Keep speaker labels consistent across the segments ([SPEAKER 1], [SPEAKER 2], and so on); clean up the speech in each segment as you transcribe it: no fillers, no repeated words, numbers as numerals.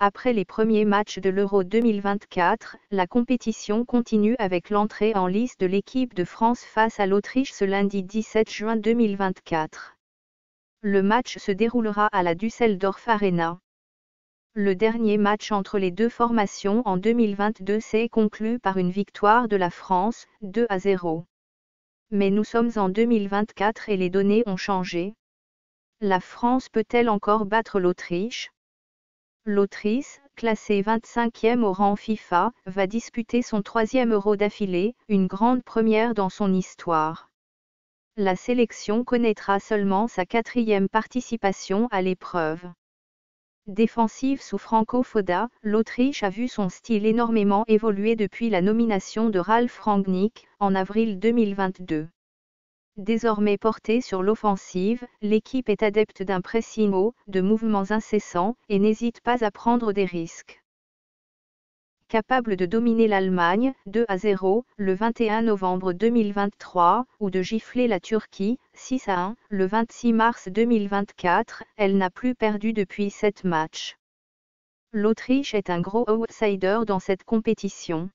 [SPEAKER 1] Après les premiers matchs de l'Euro 2024, la compétition continue avec l'entrée en lice de l'équipe de France face à l'Autriche ce lundi 17 juin 2024. Le match se déroulera à la Düsseldorf Arena. Le dernier match entre les deux formations en 2022 s'est conclu par une victoire de la France, 2-0. Mais nous sommes en 2024 et les données ont changé. La France peut-elle encore battre l'Autriche ? L'Autriche, classée 25e au rang FIFA, va disputer son 3e Euro d'affilée, une grande première dans son histoire. La sélection connaîtra seulement sa 4e participation à l'épreuve. Défensive sous Franco Foda, l'Autriche a vu son style énormément évoluer depuis la nomination de Ralf Rangnick, en avril 2022. Désormais portée sur l'offensive, l'équipe est adepte d'un pressing haut, de mouvements incessants, et n'hésite pas à prendre des risques. Capable de dominer l'Allemagne, 2-0, le 21 novembre 2023, ou de gifler la Turquie, 6-1, le 26 mars 2024, elle n'a plus perdu depuis 7 matchs. L'Autriche est un gros outsider dans cette compétition.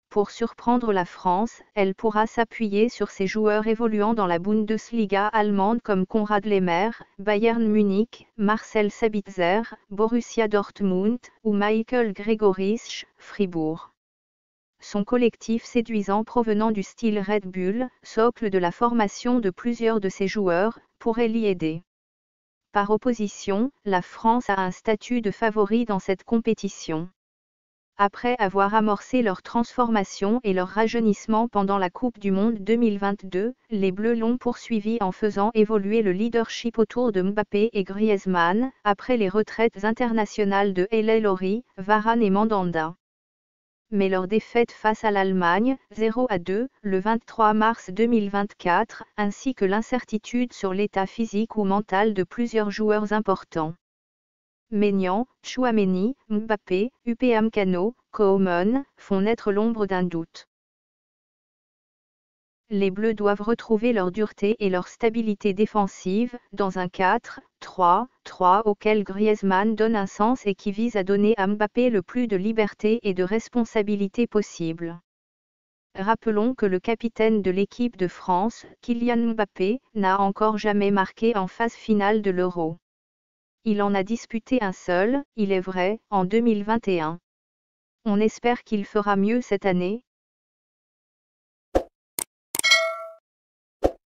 [SPEAKER 1] Pour surprendre la France, elle pourra s'appuyer sur ses joueurs évoluant dans la Bundesliga allemande comme Konrad Laimer, Bayern Munich, Marcel Sabitzer, Borussia Dortmund, ou Michael Gregoritsch, Fribourg. Son collectif séduisant provenant du style Red Bull, socle de la formation de plusieurs de ses joueurs, pourrait l'y aider. Par opposition, la France a un statut de favori dans cette compétition. Après avoir amorcé leur transformation et leur rajeunissement pendant la Coupe du Monde 2022, les Bleus l'ont poursuivi en faisant évoluer le leadership autour de Mbappé et Griezmann, après les retraites internationales de El Elori, Varane et Mandanda. Mais leur défaite face à l'Allemagne, 0-2, le 23 mars 2024, ainsi que l'incertitude sur l'état physique ou mental de plusieurs joueurs importants. Maignan, Tchouaméni, Mbappé, Upamecano, Koeman, font naître l'ombre d'un doute. Les Bleus doivent retrouver leur dureté et leur stabilité défensive, dans un 4-3-3 auquel Griezmann donne un sens et qui vise à donner à Mbappé le plus de liberté et de responsabilité possible. Rappelons que le capitaine de l'équipe de France, Kylian Mbappé, n'a encore jamais marqué en phase finale de l'Euro. Il en a disputé un seul, il est vrai, en 2021. On espère qu'il fera mieux cette année,